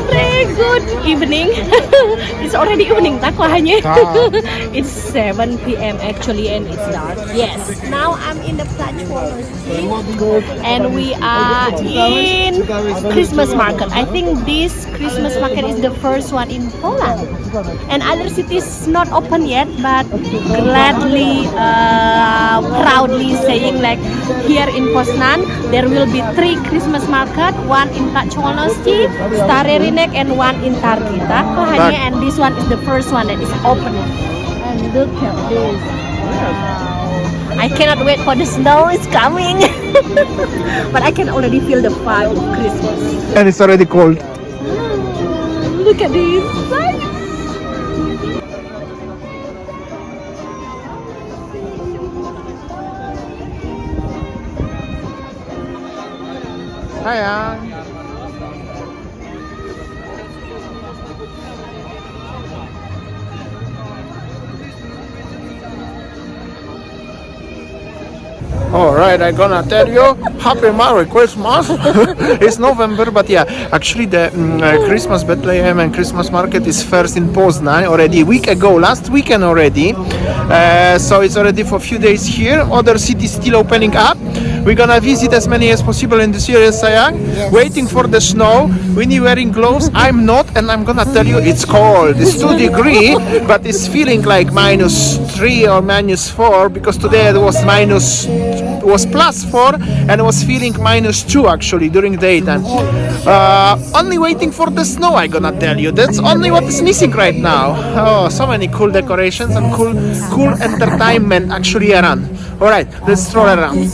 Very good evening. It's already evening, tak Kohanya? It's 7 p.m. actually, and it's dark. Yes. Now I'm in the platform, and we are in Christmas market. I think this Christmas market is the first one in Poland, and other cities not open yet, but gladly, proudly saying like here in Poznan there will be 3 Christmas market, one in Kacholnosti, Stare Rinek, and one in Targeta, and this one is the first one that is open. And look at this! Wow. I cannot wait for the snow. It's coming, but I can already feel the vibe of Christmas. And it's already cold. Look at this! Hiya. Alright, I'm gonna tell you Happy Merry Christmas. It's November, but yeah, actually the Christmas Bethlehem and Christmas market is first in Poznan already a week ago, last weekend already. So it's already for a few days here. Other cities still opening up. We're gonna visit as many as possible in the series, Sayang. Yes. Waiting for the snow. Winnie wearing gloves. I'm not, and I'm gonna tell you it's cold. It's 2 degrees, but it's feeling like -3 or -4 because today it was +4 and was feeling -2 actually during daytime. Only waiting for the snow, I'm gonna tell you. That's only what is missing right now. Oh, so many cool decorations and cool entertainment actually around. Alright, let's stroll around.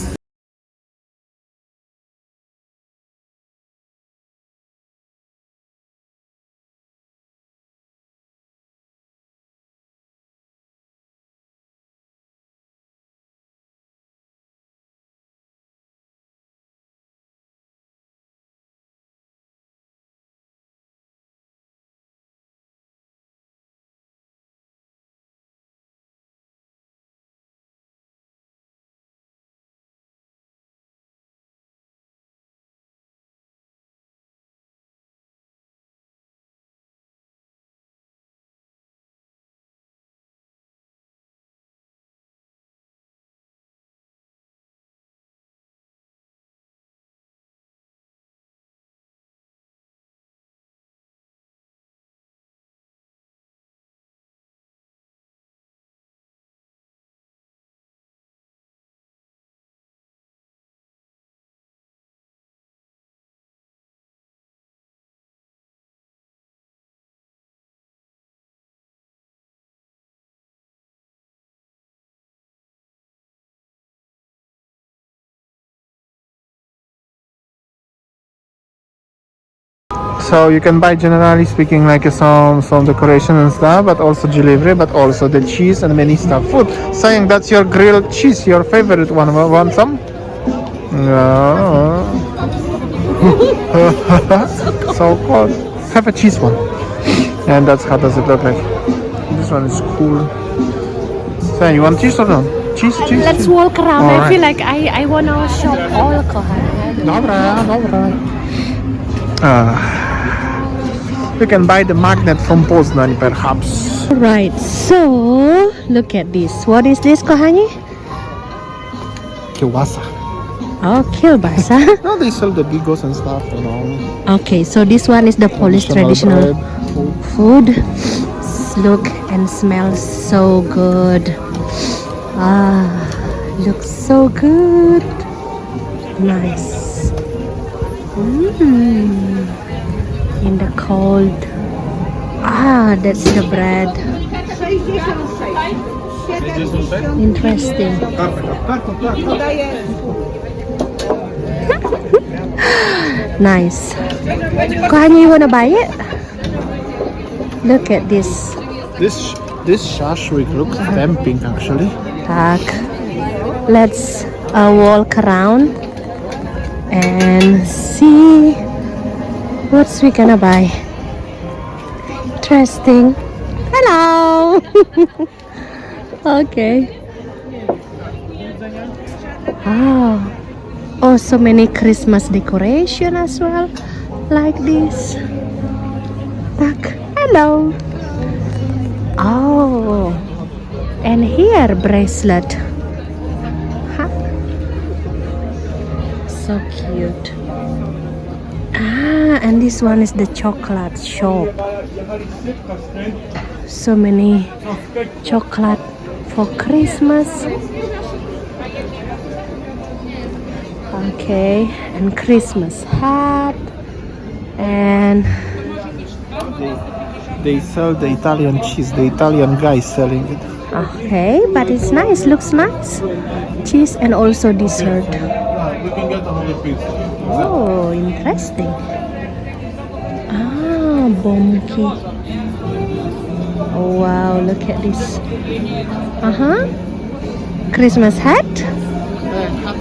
So you can buy, generally speaking, like some decoration and stuff, but also delivery, but also the cheese and many stuff. Food. Saying that's your grilled cheese, your favorite one. Want some? No. So cold. Have a cheese one. And that's how does it look like. This one is cool. So you want cheese or no? Cheese. Let's walk around. I feel like I wanna shop all Kohanya. Dobra. You can buy the magnet from Poznan, perhaps. Right, so look at this. What is this, Kohani? Kiełbasa. Oh, kielbasa. No, they sell the bigos and stuff, you know. Okay, so this one is the Polish traditional food. Look and smells so good. Looks so good. Nice. In the cold. That's the bread. Interesting. Nice. Kohani, you wanna buy it? Look at this. This shashlik looks tempting actually. Tak. Let's walk around and see what we gonna buy. Interesting. Hello. Okay. Oh, so many Christmas decoration as well, like this. Look, hello. Oh, and here bracelet. Huh? So cute. Ah, and this one is the chocolate shop. So many chocolate for Christmas. Okay, and Christmas hat and They sell the Italian cheese. The Italian guy is selling it. okay, but it's nice, looks nice. Cheese and also dessert. Oh, interesting. Ah, monkey. Oh wow, look at this. Uh-huh. Christmas hat.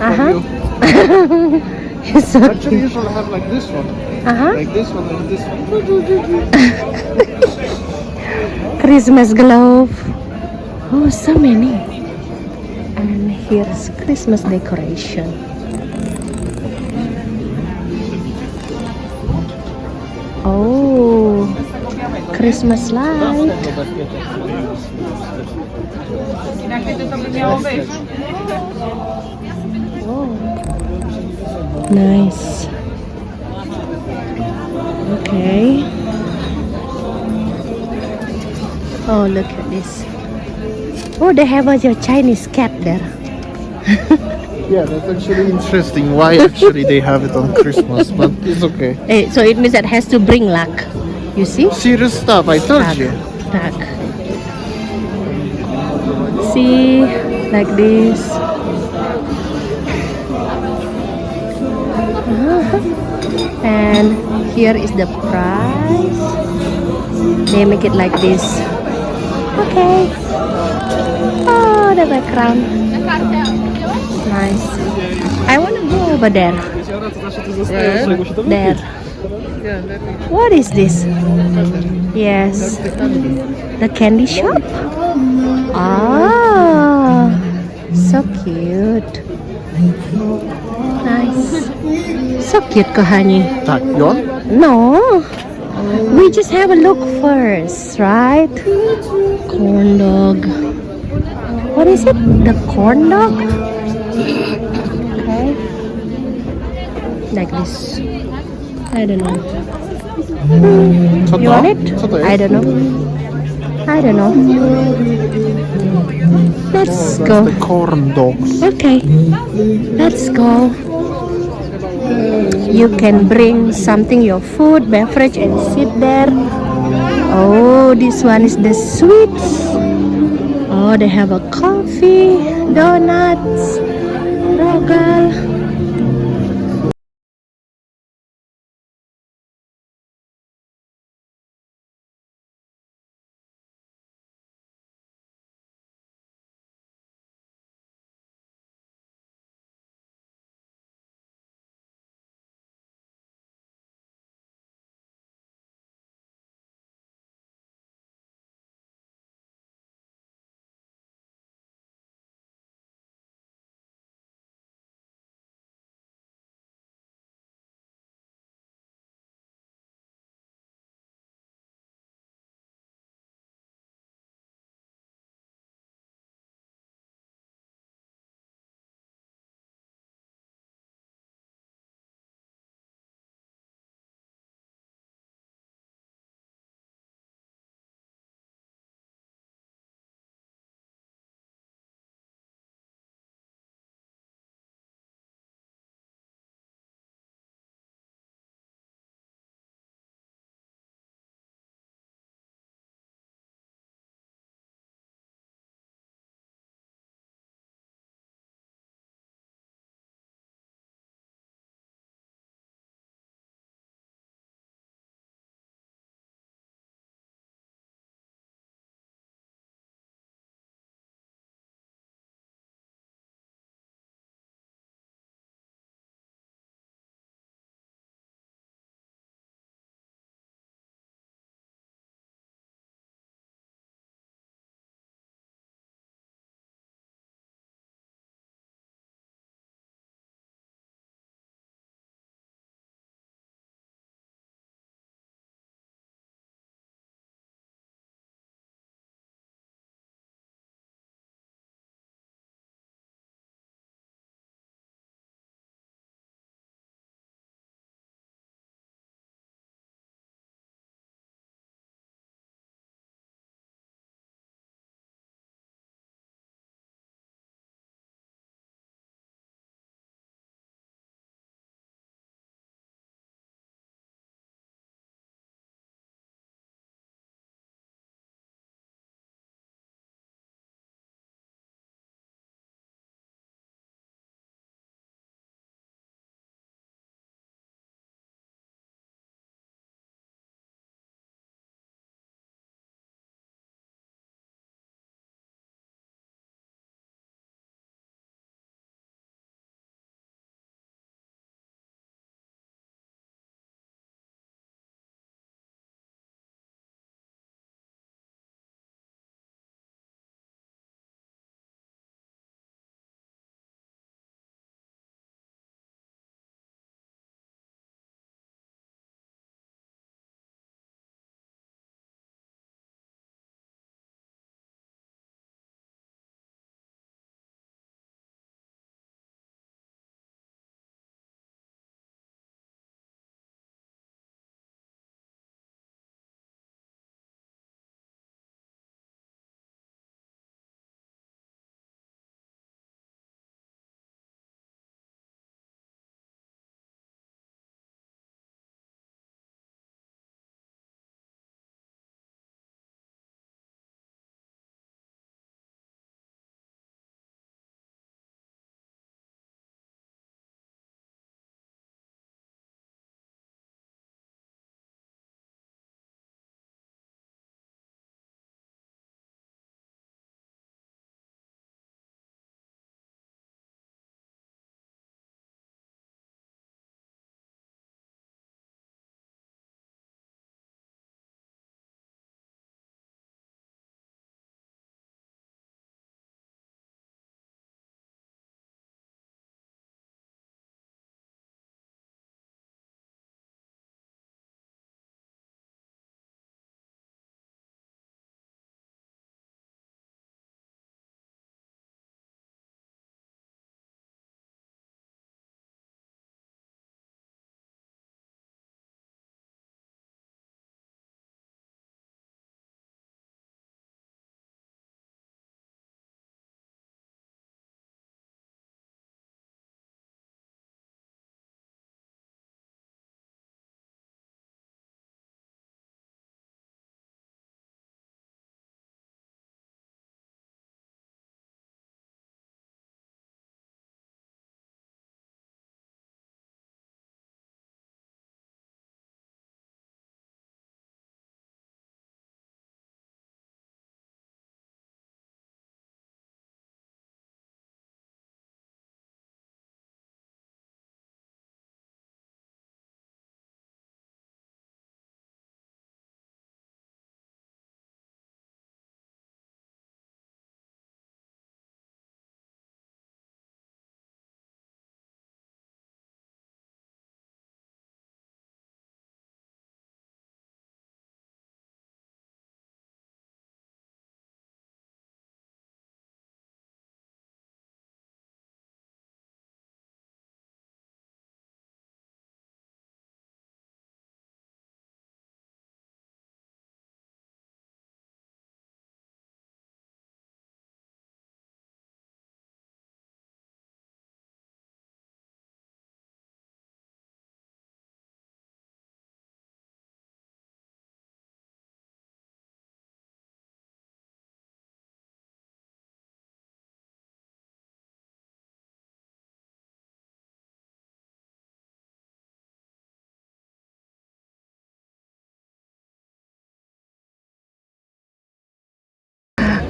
Uh-huh. It's so Actually, you cute. should have like this one. Uh-huh. Like this one, like this one. Christmas glove. Oh, so many. And here's Christmas decoration. Oh, Christmas light. Oh, nice. Okay. Oh, look at this. Oh, they have your Chinese cat there. Yeah, that's actually interesting. Why actually they have it on Christmas, but it's okay. Hey, so it means that has to bring luck. You see? Serious stuff, I told Luck. you. Luck. See, like this. And here is the price. They make it like this. Okay. Oh, the background. Nice. I want to go over there. There. What is this? Yes. The candy shop? Ah, so cute. Nice. So cute, kohani. Tak, you want? No. We just have a look first, right? Corn dog. What is it? The corn dog? Okay. Like this. I don't know. You want it? Co to jest? I don't know. I don't know. Let's That's go. the corn dogs. Okay. Let's go. You can bring something, your food, beverage, and sit there. Oh, this one is the sweets. Oh, they have a coffee, donuts, rogal.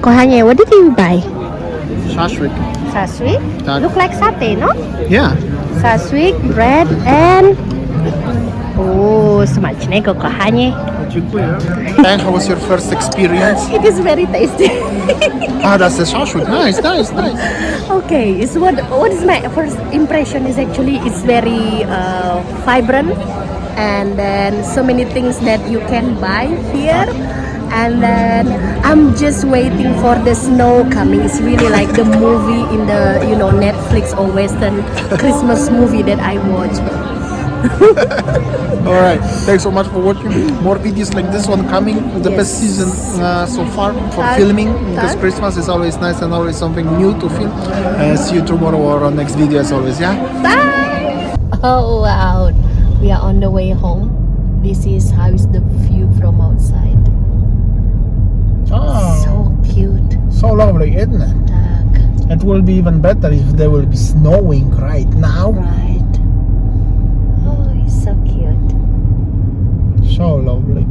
Kochanie, what did you buy? Shashlik. Saswik? Tak. Look like satay, no? Yeah. Saswik, bread, and... Oh, smacznego, kochanie. And how was your first experience? It is very tasty. That's the shashlik. Nice. Okay, so what is my first impression is actually it's very vibrant, and then so many things that you can buy here. And then I'm just waiting for the snow coming. It's really like the movie in the Netflix or Western Christmas movie that I watch. All right. Thanks so much for watching. More videos like this one coming. The best season so far for filming, because Christmas is always nice and always something new to film. See you tomorrow or on next video as always. Yeah. Bye. Oh wow, we are on the way home. This is how is the view from outside. Oh, So cute. so lovely, isn't it? Tak. It will be even better if there will be snowing right now. Right. Oh, it's so cute. So lovely.